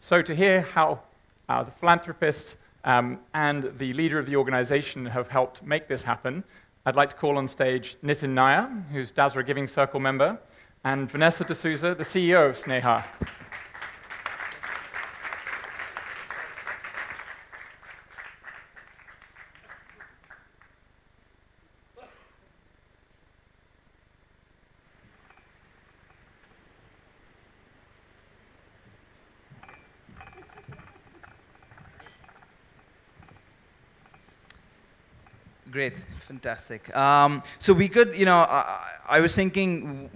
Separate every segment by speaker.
Speaker 1: So to hear how the philanthropist and the leader of the organization have helped make this happen, I'd like to call on stage Nitin Nair, who's Dasra Giving Circle member, and Vanessa D'Souza, the CEO of Sneha.
Speaker 2: Great, fantastic. So we could, I was thinking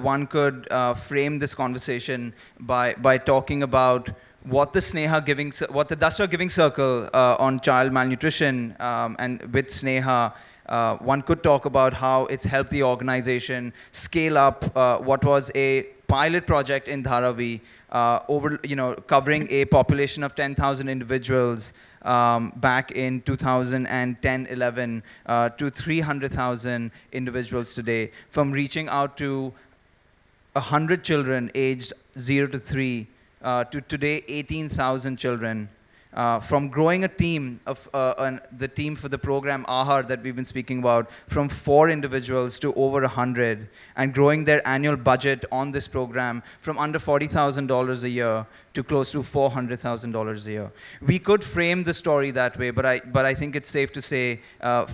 Speaker 2: one could frame this conversation by talking about what the Dasra Giving Circle on child malnutrition and with Sneha. One could talk about how it's helped the organization scale up what was a pilot project in Dharavi, covering a population of 10,000 individuals back in 2010-11 to 300,000 individuals today, from reaching out to 100 children aged 0 to 3 to today 18,000 children. From growing a team of the team for the program AHAR that we've been speaking about from 4 individuals to over 100, and growing their annual budget on this program from under $40,000 a year to close to $400,000 a year. We could frame the story that way, but I think it's safe to say,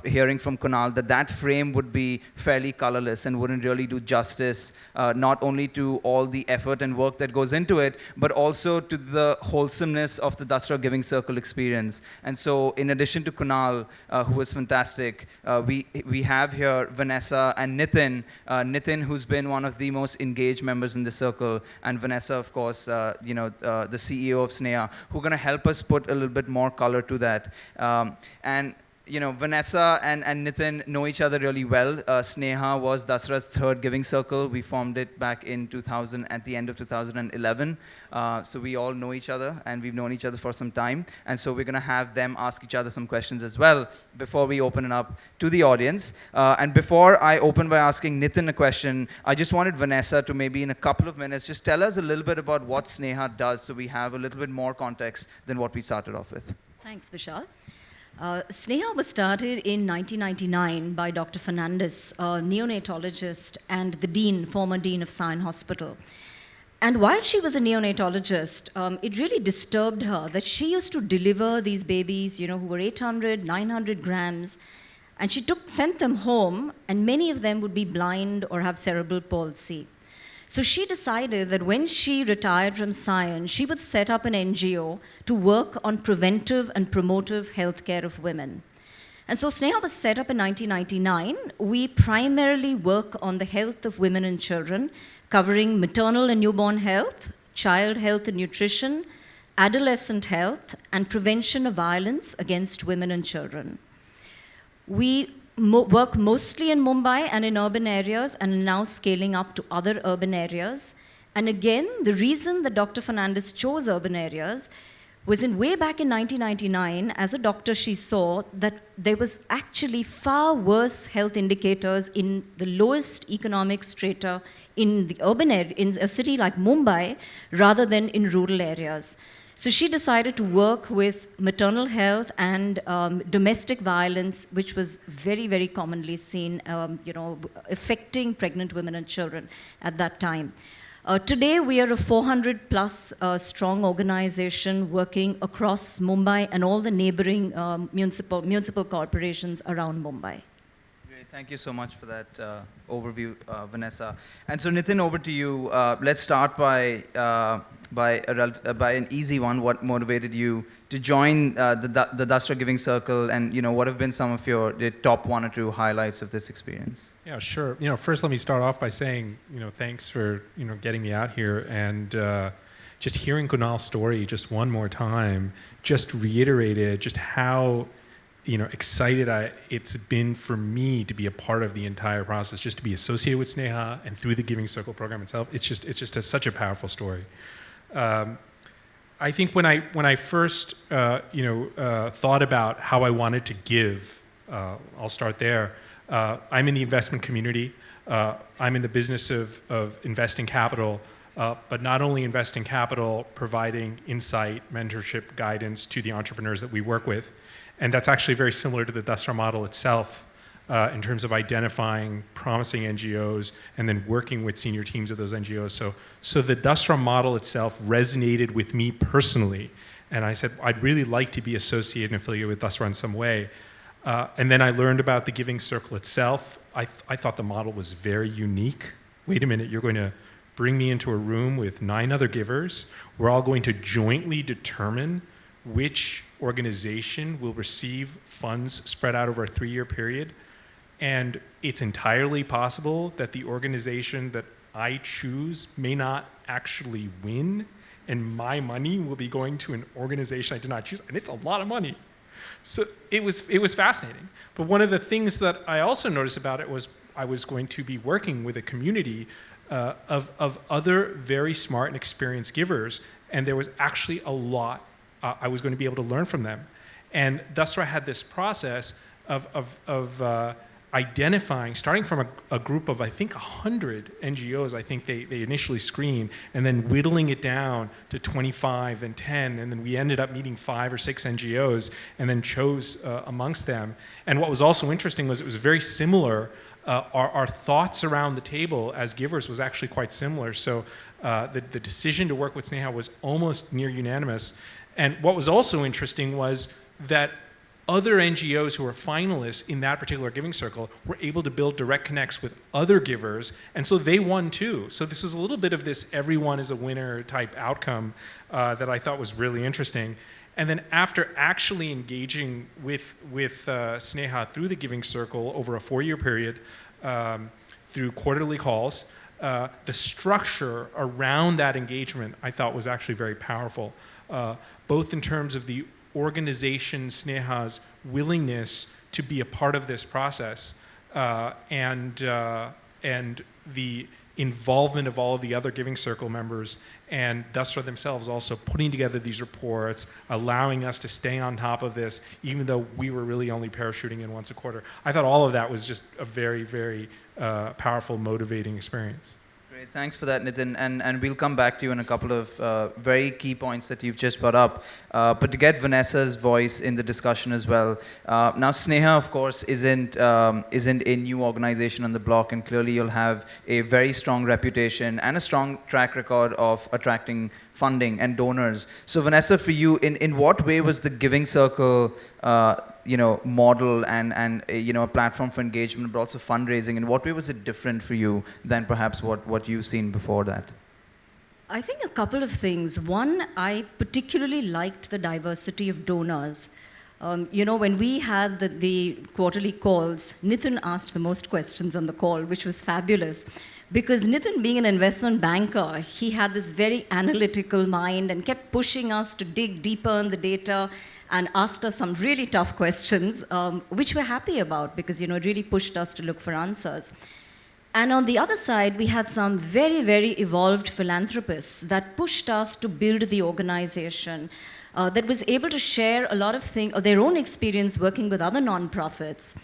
Speaker 2: hearing from Kunal, that frame would be fairly colorless and wouldn't really do justice not only to all the effort and work that goes into it, but also to the wholesomeness of the Dasra Giving Circle experience. And so, in addition to Kunal, who was fantastic, we have here Vanessa and Nitin. Nitin, who's been one of the most engaged members in the circle, and Vanessa, of course, the CEO of Sneha, who are going to help us put a little bit more color to that. Vanessa and Nitin know each other really well. Sneha was Dasra's 3rd giving circle. We formed it back in 2000, at the end of 2011. So we all know each other, and we've known each other for some time. And so we're going to have them ask each other some questions as well before we open it up to the audience. And before I open by asking Nitin a question, I just wanted Vanessa to maybe in a couple of minutes just tell us a little bit about what Sneha does, so we have a little bit more context than what we started off with.
Speaker 3: Thanks, Vishal. Sneha was started in 1999 by Dr. Fernandez, a neonatologist and the former dean of Sion Hospital. And while she was a neonatologist, it really disturbed her that she used to deliver these babies, who were 800, 900 grams, and she sent them home, and many of them would be blind or have cerebral palsy. So she decided that when she retired from Sion, she would set up an NGO to work on preventive and promotive healthcare of women. And so Sneha was set up in 1999. We primarily work on the health of women and children, covering maternal and newborn health, child health and nutrition, adolescent health, and prevention of violence against women and children. We work mostly in Mumbai and in urban areas, and are now scaling up to other urban areas. And again, the reason that Dr. Fernandez chose urban areas was way back in 1999, as a doctor, she saw that there was actually far worse health indicators in the lowest economic strata in the urban area, in a city like Mumbai, rather than in rural areas. So she decided to work with maternal health and domestic violence, which was very, very commonly seen, affecting pregnant women and children at that time. Today, we are a 400-plus strong organization working across Mumbai and all the neighboring municipal corporations around Mumbai.
Speaker 2: Great, thank you so much for that overview, Vanessa. And so, Nitin, over to you. Let's start by an easy one. What motivated you to join the Dasra Giving Circle, and what have been some of the top 1 or 2 highlights of this experience?
Speaker 4: Yeah, sure. First, let me start off by saying, thanks for getting me out here, and just hearing Kunal's story just one more time just reiterated just how excited it's been for me to be a part of the entire process, just to be associated with Sneha and through the Giving Circle program itself. It's just such a powerful story. I think when I first thought about how I wanted to give, I'll start there. I'm in the investment community. I'm in the business of investing capital but not only investing capital, providing insight, mentorship, guidance to the entrepreneurs that we work with. And that's actually very similar to the Dasra model itself in terms of identifying promising NGOs and then working with senior teams of those NGOs. So the Dasra model itself resonated with me personally. And I said, I'd really like to be associated and affiliated with Dasra in some way. And then I learned about the Giving Circle itself. I thought the model was very unique. Wait a minute, you're going to bring me into a room with 9 other givers. We're all going to jointly determine which organization will receive funds spread out over a 3-year period. And it's entirely possible that the organization that I choose may not actually win, and my money will be going to an organization I did not choose, and it's a lot of money. So it was fascinating. But one of the things that I also noticed about it was I was going to be working with a community of other very smart and experienced givers, and there was actually a lot I was going to be able to learn from them. And Dasra had this process of identifying, starting from a group of, I think, 100 NGOs, I think they initially screened, and then whittling it down to 25 and 10, and then we ended up meeting 5 or 6 NGOs, and then chose amongst them. And what was also interesting was it was very similar. Our thoughts around the table as givers was actually quite similar. So the decision to work with Sneha was almost near unanimous. And what was also interesting was that other NGOs who were finalists in that particular giving circle were able to build direct connects with other givers, and so they won too. So this was a little bit of this everyone is a winner type outcome that I thought was really interesting. And then after actually engaging with Sneha through the giving circle over a 4-year period, through quarterly calls, the structure around that engagement I thought was actually very powerful, both in terms of the organization Sneha's willingness to be a part of this process and the involvement of all of the other Giving Circle members and Dasra themselves also putting together these reports, allowing us to stay on top of this, even though we were really only parachuting in once a quarter. I thought all of that was just a very, very powerful, motivating experience.
Speaker 2: Great, thanks for that, Nitin. And we'll come back to you on a couple of very key points that you've just brought up. But to get Vanessa's voice in the discussion as well. Now, Sneha, of course, isn't a new organization on the block, and clearly you'll have a very strong reputation and a strong track record of attracting funding and donors. So, Vanessa, for you, in what way was the Giving Circle model and a platform for engagement, but also fundraising, in what way was it different for you than perhaps what you've seen before that?
Speaker 3: I think a couple of things. One, I particularly liked the diversity of donors. When we had the quarterly calls, Nitin asked the most questions on the call, which was fabulous. Because Nitin, being an investment banker, he had this very analytical mind and kept pushing us to dig deeper in the data and asked us some really tough questions, which we're happy about because, it really pushed us to look for answers. And on the other side, we had some very, very evolved philanthropists that pushed us to build the organization, that was able to share a lot of things, their own experience working with other nonprofits.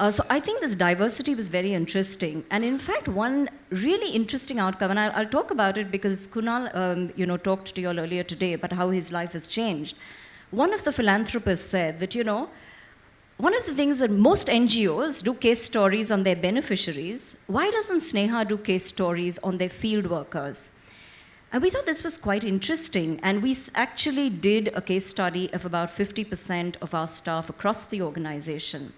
Speaker 3: So I think this diversity was very interesting. And in fact, one really interesting outcome, and I'll talk about it because Kunal, talked to you all earlier today about how his life has changed. One of the philanthropists said that, one of the things that most NGOs do case stories on their beneficiaries, why doesn't Sneha do case stories on their field workers? And we thought this was quite interesting. And we actually did a case study of about 50% of our staff across the organization.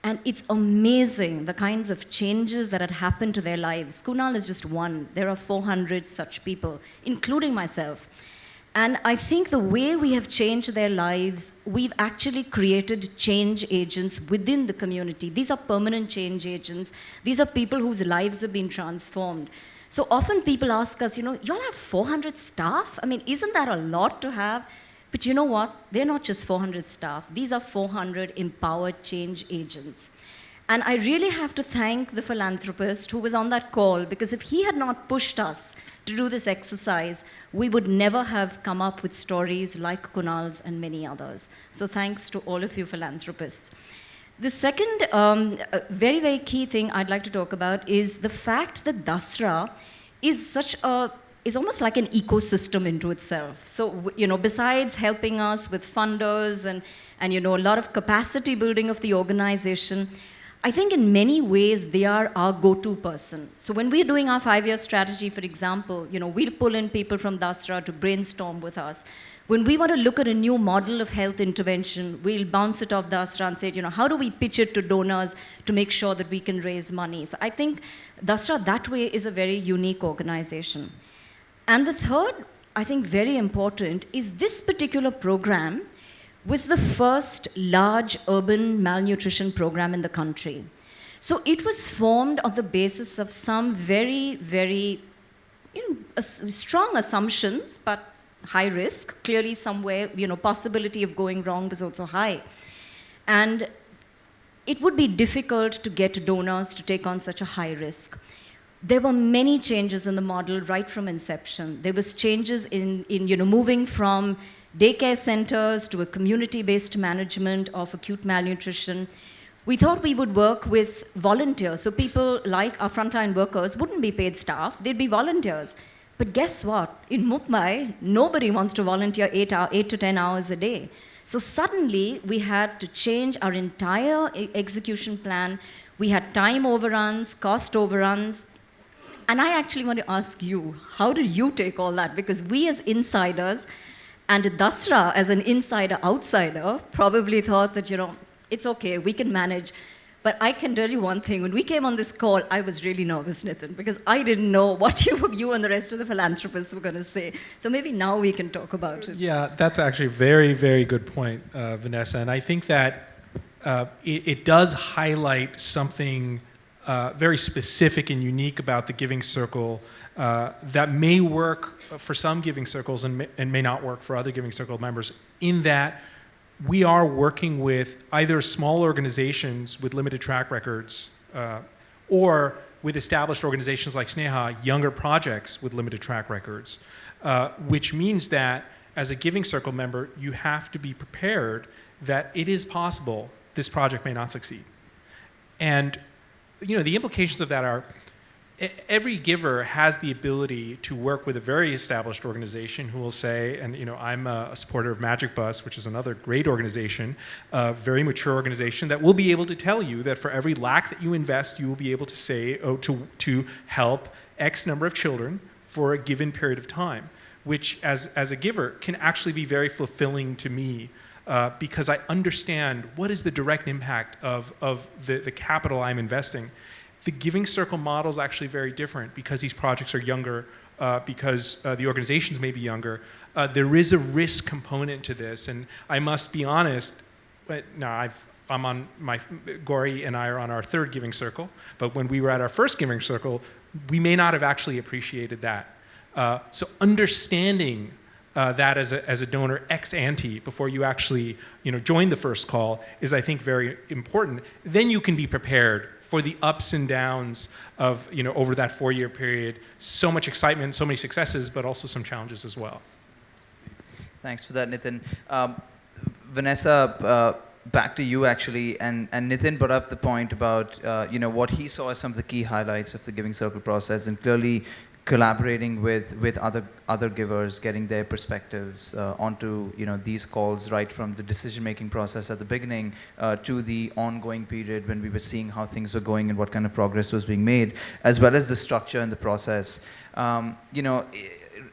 Speaker 3: And it's amazing the kinds of changes that had happened to their lives. Kunal is just one. There are 400 such people, including myself. And I think the way we have changed their lives, we've actually created change agents within the community. These are permanent change agents. These are people whose lives have been transformed. So often people ask us, y'all have 400 staff? I mean, isn't that a lot to have? But you know what? They're not just 400 staff. These are 400 empowered change agents. And I really have to thank the philanthropist who was on that call, because if he had not pushed us to do this exercise, we would never have come up with stories like Kunal's and many others. So thanks to all of you philanthropists. The second very, very key thing I'd like to talk about is the fact that Dasra is such a is almost like an ecosystem into itself. So, besides helping us with funders and a lot of capacity building of the organization, I think in many ways they are our go-to person. So when we're doing our 5-year strategy, for example, we'll pull in people from Dasra to brainstorm with us. When we want to look at a new model of health intervention, we'll bounce it off Dasra and say, how do we pitch it to donors to make sure that we can raise money? So I think Dasra that way is a very unique organization. And the third, I think very important, is this particular program was the first large urban malnutrition program in the country. So it was formed on the basis of some very, very strong assumptions, but high risk. Clearly somewhere, possibility of going wrong was also high. And it would be difficult to get donors to take on such a high risk. There were many changes in the model right from inception. There was changes in moving from daycare centers to a community-based management of acute malnutrition. We thought we would work with volunteers. So people like our frontline workers wouldn't be paid staff, they'd be volunteers. But guess what? In Mumbai, nobody wants to volunteer 8 to 10 hours a day. So suddenly, we had to change our entire execution plan. We had time overruns, cost overruns. And I actually want to ask you, how did you take all that? Because we as insiders, and Dasra, as an insider-outsider, probably thought that, it's okay, we can manage. But I can tell you one thing. When we came on this call, I was really nervous, Nitin, because I didn't know what you and the rest of the philanthropists were going to say. So maybe now we can talk about it.
Speaker 4: Yeah, that's actually a very, very good point, Vanessa. And I think that it does highlight something very specific and unique about the Giving Circle that may work for some Giving Circles and may not work for other Giving Circle members, in that we are working with either small organizations with limited track records or with established organizations like Sneha, younger projects with limited track records, which means that as a Giving Circle member, you have to be prepared that it is possible this project may not succeed. And the implications of that are every giver has the ability to work with a very established organization who will say, and I'm a supporter of Magic Bus, which is another great organization, a very mature organization that will be able to tell you that for every lakh that you invest, you will be able to say, to help X number of children for a given period of time, which as a giver can actually be very fulfilling to me. Because I understand what is the direct impact of the capital I'm investing. The Giving Circle model is actually very different because these projects are younger, because the organizations may be younger. There is a risk component to this, and I must be honest. Gauri and I are on our third Giving Circle, but when we were at our first Giving Circle, we may not have actually appreciated that. So understanding that as a donor ex ante before you actually join the first call is, I think, very important. Then you can be prepared for the ups and downs of over that 4-year period. So much excitement, so many successes, but also some challenges as well.
Speaker 2: Thanks for that, Nitin. Vanessa, back to you actually, and Nitin brought up the point about what he saw as some of the key highlights of the Giving Circle process, and clearly collaborating with other givers, getting their perspectives onto these calls, right from the decision-making process at the beginning to the ongoing period when we were seeing how things were going and what kind of progress was being made, as well as the structure and the process.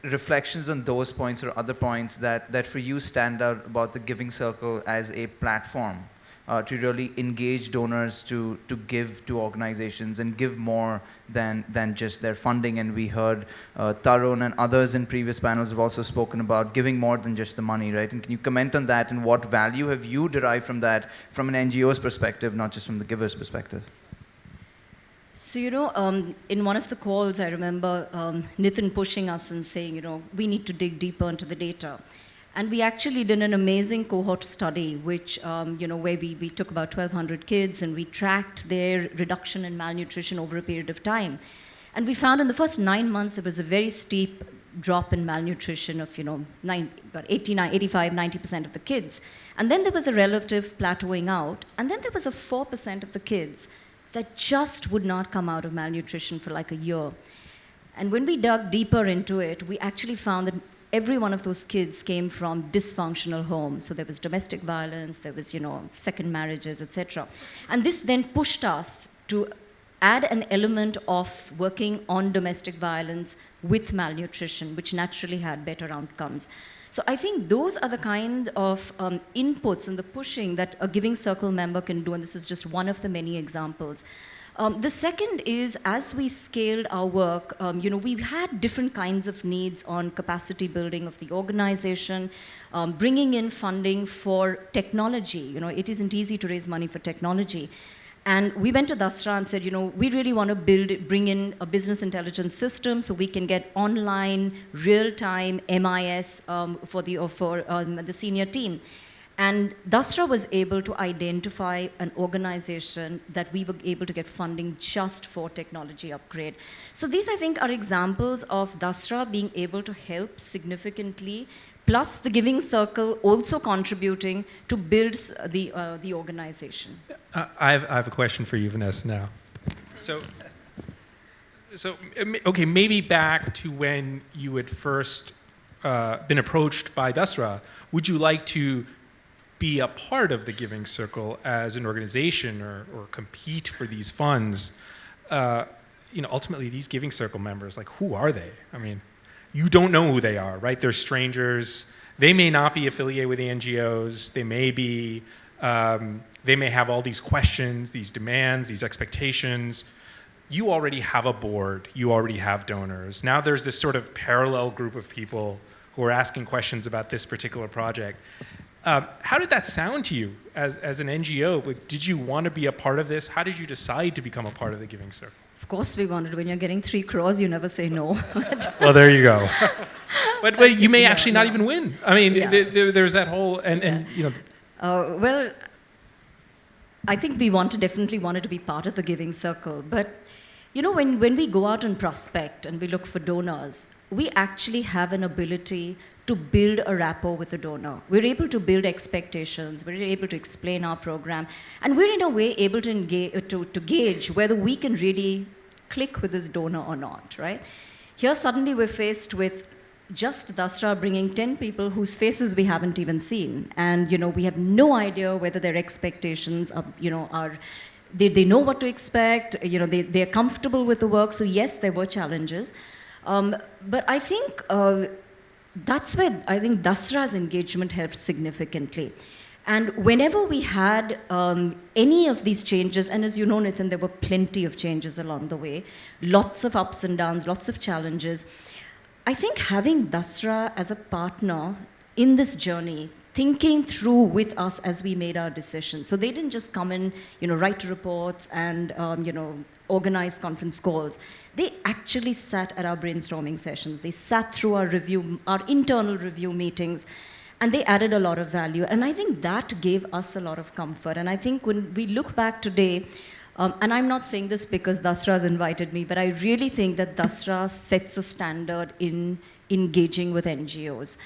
Speaker 2: Reflections on those points or other points that for you stand out about the Giving Circle as a platform to really engage donors to give to organizations and give more than just their funding. And we heard Tarun and others in previous panels have also spoken about giving more than just the money, right? And can you comment on that, and what value have you derived from that from an NGO's perspective, not just from the giver's perspective?
Speaker 3: So, in one of the calls, I remember Nitin pushing us and saying, we need to dig deeper into the data. And we actually did an amazing cohort study, which, where we took about 1,200 kids and we tracked their reduction in malnutrition over a period of time. And we found in the first 9 months, there was a very steep drop in malnutrition of, about 85, 90% of the kids. And then there was a relative plateauing out. And then there was a 4% of the kids that just would not come out of malnutrition for like a year. And when we dug deeper into it, we actually found that every one of those kids came from dysfunctional homes. So there was domestic violence, there was, second marriages, etc. And this then pushed us to add an element of working on domestic violence with malnutrition, which naturally had better outcomes. So I think those are the kind of inputs and the pushing that a Giving Circle member can do, and this is just one of the many examples. The second is, as we scaled our work, we've had different kinds of needs on capacity building of the organization, bringing in funding for technology. It isn't easy to raise money for technology. And we went to Dasra and said, we really want to bring in a business intelligence system so we can get online, real-time MIS for the senior team. And Dasra was able to identify an organization that we were able to get funding just for technology upgrade. So these, I think, are examples of Dasra being able to help significantly, plus the Giving Circle also contributing to build the organization.
Speaker 4: I have a question for you, Vanessa, now. So okay, maybe back to when you had first been approached by Dasra, would you like to be a part of the Giving Circle as an organization or compete for these funds? Ultimately, these Giving Circle members, like, who are they? I mean, you don't know who they are, right? They're strangers. They may not be affiliated with the NGOs. They may be, they may have all these questions, these demands, these expectations. You already have a board. You already have donors. Now there's this sort of parallel group of people who are asking questions about this particular project. How did that sound to you as an NGO? Like, did you want to be a part of this? How did you decide to become a part of the Giving Circle?
Speaker 3: Of course we wanted. When you're getting 3 crores, you never say no.
Speaker 4: Well, there you go. but you may actually not even win. I mean, there's that whole,
Speaker 3: well, I think we definitely wanted to be part of the Giving Circle. But, when we go out and prospect and we look for donors, we actually have an ability to build a rapport with the donor. We're able to build expectations. We're able to explain our program. And we're in a way able to engage, to gauge whether we can really click with this donor or not, right? Here suddenly we're faced with just Dasra bringing 10 people whose faces we haven't even seen. And, we have no idea whether their expectations are, they know what to expect, they're comfortable with the work. So yes, there were challenges. But I think that's where I think Dasra's engagement helped significantly. And whenever we had any of these changes, and as you know, Nitin, there were plenty of changes along the way, lots of ups and downs, lots of challenges. I think having Dasra as a partner in this journey, thinking through with us as we made our decisions. So they didn't just come in, write reports and, organize conference calls. They actually sat at our brainstorming sessions. They sat through our internal review meetings, and they added a lot of value. And I think that gave us a lot of comfort. And I think when we look back today, and I'm not saying this because Dasra's invited me, but I really think that Dasra sets a standard in engaging with NGOs.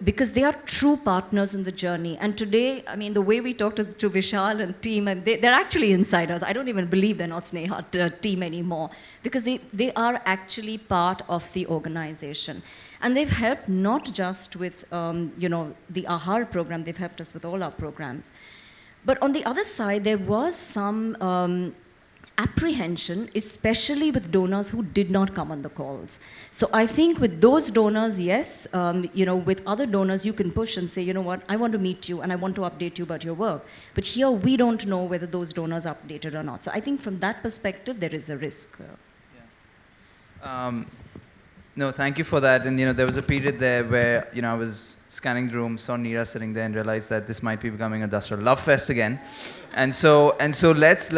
Speaker 3: Because they are true partners in the journey. And today, I mean, the way we talk to Vishal and team, and they're actually insiders. I don't even believe they're not Sneha team anymore, because they are actually part of the organization. And they've helped not just with, the AHAR program, they've helped us with all our programs. But on the other side, there was some apprehension, especially with donors who did not come on the calls. So I think with those donors, yes, with other donors, you can push and say, you know what, I want to meet you and I want to update you about your work. But here, we don't know whether those donors are updated or not. So I think from that perspective, there is a risk.
Speaker 2: No, thank you for that. And there was a period there where I was scanning the room, saw Neera sitting there, and realized that this might be becoming a Dasra Love Fest again. And so let's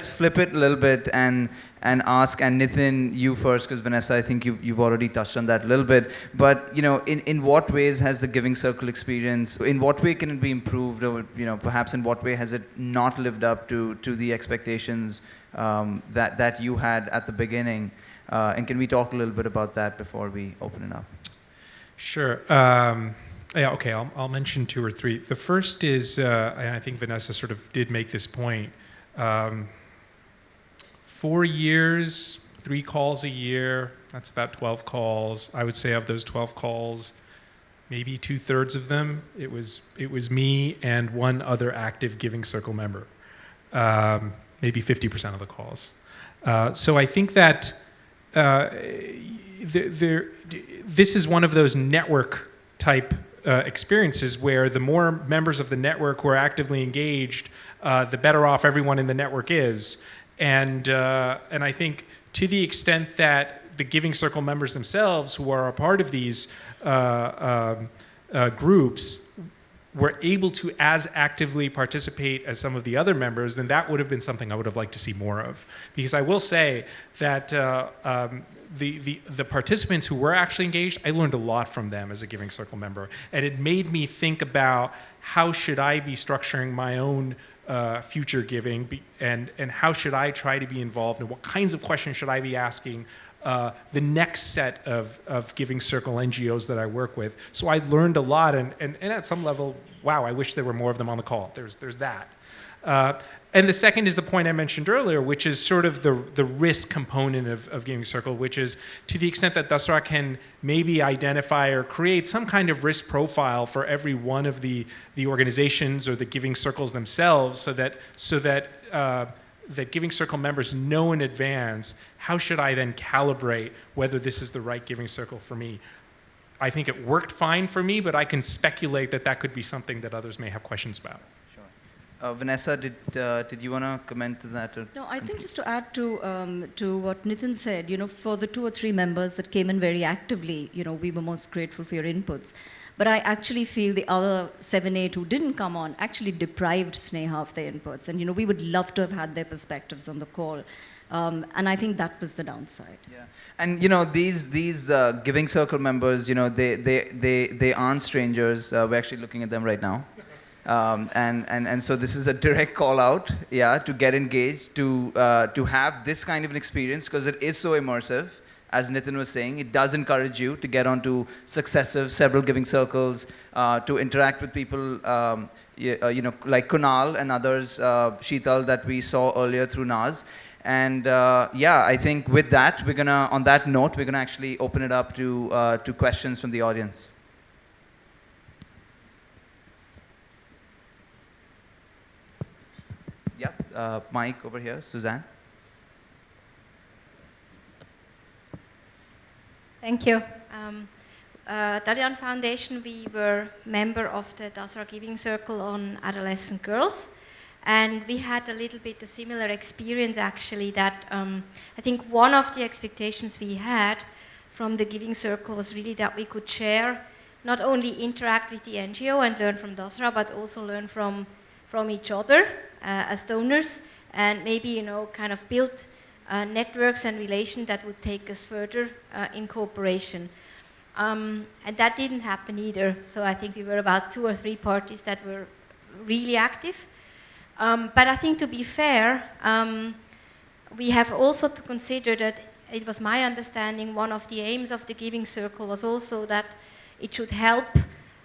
Speaker 2: flip it a little bit and ask. And Nitin, you first, because Vanessa, I think you've already touched on that a little bit. But in what ways has the Giving Circle experience? In what way can it be improved, or perhaps in what way has it not lived up to the expectations that you had at the beginning? And can we talk a little bit about that before we open it up?
Speaker 4: Sure. Okay, I'll mention 2 or 3. The first is, and I think Vanessa sort of did make this point, 4 years, 3 calls a year, That's about 12 calls. I would say of those 12 calls, maybe 2/3 of them, it was me and one other active Giving Circle member. Maybe 50% of the calls. So I think that this is one of those network type experiences where the more members of the network who are actively engaged, the better off everyone in the network is. And I think to the extent that the Giving Circle members themselves, who are a part of these groups, were able to as actively participate as some of the other members, then that would have been something I would have liked to see more of. Because I will say that the participants who were actually engaged, I learned a lot from them as a Giving Circle member. And it made me think about how should I be structuring my own future giving, and how should I try to be involved, and what kinds of questions should I be asking the next set of Giving Circle NGOs that I work with. So I learned a lot, and at some level, wow, I wish there were more of them on the call. There's that. And the second is the point I mentioned earlier, which is sort of the risk component of Giving Circle, which is to the extent that Dasra can maybe identify or create some kind of risk profile for every one of the organizations or the Giving Circles themselves, so that that Giving Circle members know in advance, how should I then calibrate whether this is the right Giving Circle for me? I think it worked fine for me, but I can speculate that that could be something that others may have questions about.
Speaker 2: Sure. Vanessa, did you want to comment to that?
Speaker 3: No, I think just to add to what Nitin said, for the 2 or 3 members that came in very actively, we were most grateful for your inputs. But I actually feel the other 7, 8 who didn't come on actually deprived Sneha of their inputs. And, we would love to have had their perspectives on the call. And I think that was the downside.
Speaker 2: Yeah. And, these Giving Circle members, they aren't strangers. We're actually looking at them right now. And so this is a direct call out, to get engaged, to have this kind of an experience, because it is so immersive. As Nitin was saying, it does encourage you to get onto several Giving Circles, to interact with people, like Kunal and others, Sheetal, that we saw earlier through Naz. And I think with that, on that note, we're gonna actually open it up to questions from the audience. Yeah, Mike over here, Suzanne.
Speaker 5: Thank you. Dadian Foundation, we were member of the Dasra Giving Circle on adolescent girls. And we had a little bit a similar experience, actually, that I think one of the expectations we had from the Giving Circle was really that we could share, not only interact with the NGO and learn from Dasra, but also learn from each other as donors, and maybe, kind of build networks and relations that would take us further in cooperation. And that didn't happen either. So I think we were about 2 or 3 parties that were really active. But I think, to be fair, we have also to consider that it was my understanding one of the aims of the Giving Circle was also that it should help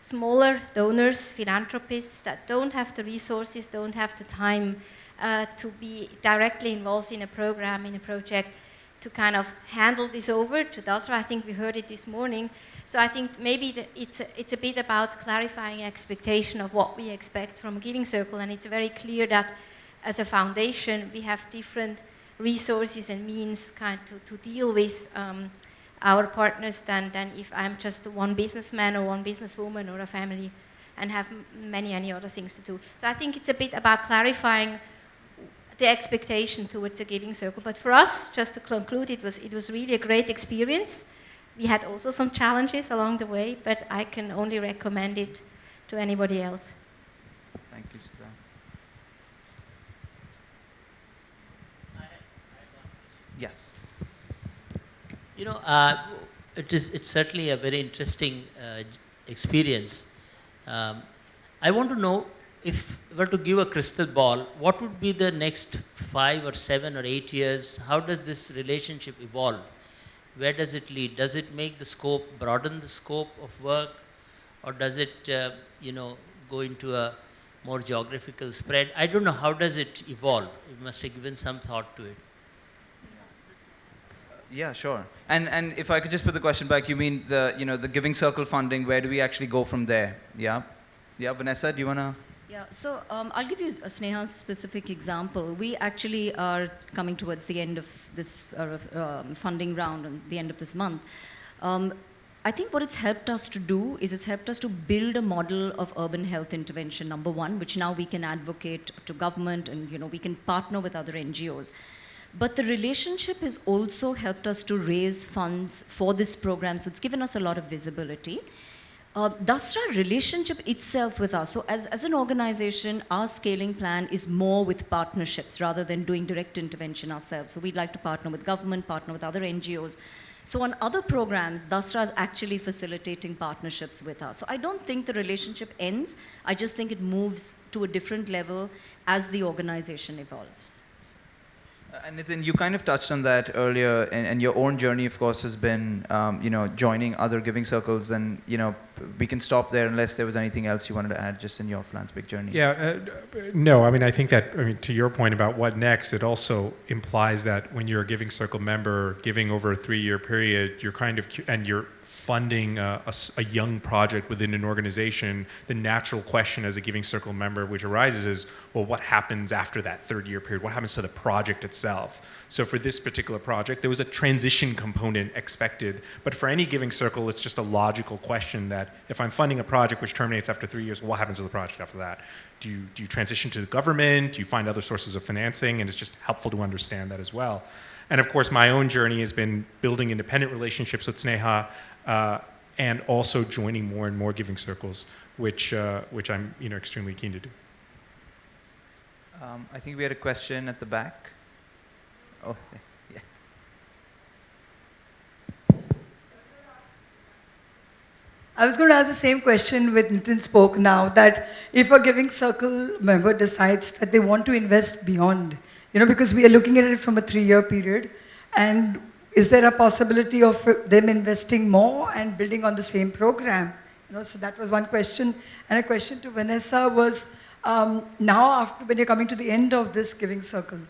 Speaker 5: smaller donors, philanthropists that don't have the resources, don't have the time to be directly involved in a program, in a project, to kind of handle this over to Dasra. I think we heard it this morning. So I think maybe it's a bit about clarifying expectation of what we expect from Giving Circle, and it's very clear that as a foundation we have different resources and means to deal with our partners than if I'm just one businessman or one businesswoman or a family and have many other things to do. So I think it's a bit about clarifying the expectation towards a Giving Circle. But for us, just to conclude, it was really a great experience. We had also some challenges along the way, but I can only recommend it to anybody else.
Speaker 2: Thank you, Suzanne. Yes.
Speaker 6: It's certainly a very interesting experience. I want to know, if we were to give a crystal ball, what would be the next 5 or 7 or 8 years? How does this relationship evolve? Where does it lead? Does it make the scope, broaden the scope of work, or does it, go into a more geographical spread? I don't know. How does it evolve? You must have given some thought to it.
Speaker 2: Yeah, sure. And if I could just put the question back, you mean the Giving Circle funding? Where do we actually go from there? Yeah, yeah. Vanessa, do you wanna?
Speaker 3: Yeah, so I'll give you a Sneha's specific example. We actually are coming towards the end of this funding round and the end of this month. I think what it's helped us to do is it's helped us to build a model of urban health intervention, number one, which now we can advocate to government and we can partner with other NGOs. But the relationship has also helped us to raise funds for this program, so it's given us a lot of visibility. Dasra relationship itself with us, so as an organization, our scaling plan is more with partnerships rather than doing direct intervention ourselves. So we'd like to partner with government, partner with other NGOs. So on other programs, Dasra is actually facilitating partnerships with us. So I don't think the relationship ends. I just think it moves to a different level as the organization evolves.
Speaker 2: And Nitin, you kind of touched on that earlier, and your own journey, of course, has been, joining other giving circles. And we can stop there unless there was anything else you wanted to add, just in your philanthropic journey.
Speaker 4: Yeah, no. I mean, I think that to your point about what next, it also implies that when you're a Giving Circle member, giving over a 3-year period, you're and you're funding a young project within an organization. The natural question as a Giving Circle member which arises is, well, what happens after that 3rd-year period? What happens to the project itself? So for this particular project, there was a transition component expected, but for any Giving Circle, it's just a logical question that if I'm funding a project which terminates after 3 years, what happens to the project after that? Do you transition to the government? Do you find other sources of financing? And it's just helpful to understand that as well. And of course, my own journey has been building independent relationships with Sneha, and also joining more and more Giving Circles, which I'm extremely keen to do.
Speaker 2: I think we had a question at the back. Oh, yeah.
Speaker 7: I was going to ask the same question with Nitin spoke now, that if a Giving Circle member decides that they want to invest beyond, because we are looking at it from a 3-year period, and is there a possibility of them investing more and building on the same program? So that was one question. And a question to Vanessa was, now when you're coming to the end of this Giving Circle,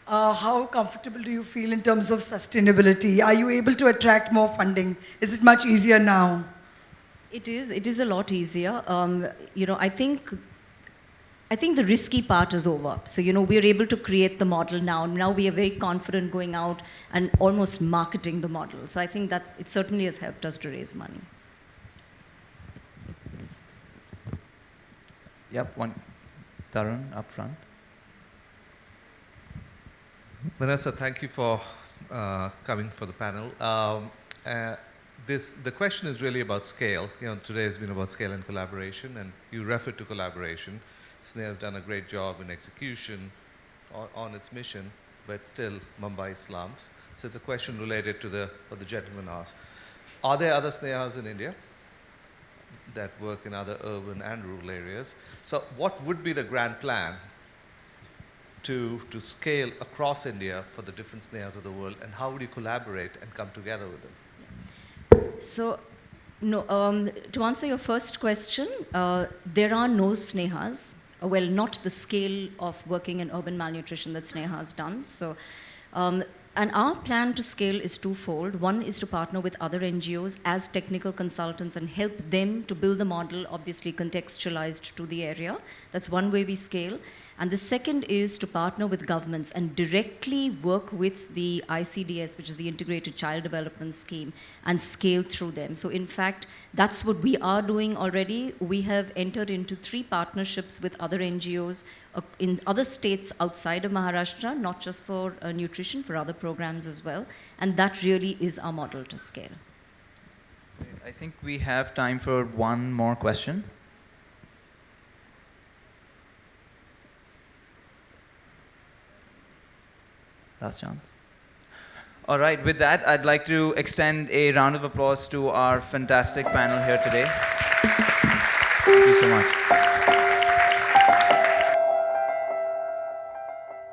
Speaker 7: how comfortable do you feel in terms of sustainability? Are you able to attract more funding? Is it much easier now?
Speaker 3: It is a lot easier. I think the risky part is over. So, we're able to create the model now. Now we are very confident going out and almost marketing the model. So I think that it certainly has helped us to raise money.
Speaker 2: Yep, Tarun, up front.
Speaker 8: Vanessa, thank you for coming for the panel. The question is really about scale. Today has been about scale and collaboration, and you referred to collaboration. Sneha has done a great job in execution on its mission, but still Mumbai slums. So it's a question related to what the gentleman asked. Are there other Snehas in India that work in other urban and rural areas? So what would be the grand plan to scale across India for the different Snehas of the world, and how would you collaborate and come together with them?
Speaker 3: So, no, to answer your first question, there are no Snehas. Well, not the scale of working in urban malnutrition that Sneha has done. So, and our plan to scale is twofold. One is to partner with other NGOs as technical consultants and help them to build the model, obviously contextualized to the area. That's one way we scale. And the second is to partner with governments and directly work with the ICDS, which is the Integrated Child Development Scheme, and scale through them. So in fact, that's what we are doing already. We have entered into 3 partnerships with other NGOs in other states outside of Maharashtra, not just for nutrition, for other programs as well. And that really is our model to scale.
Speaker 2: I think we have time for one more question. Last chance. All right, with that, I'd like to extend a round of applause to our fantastic panel here today. Thank you so much.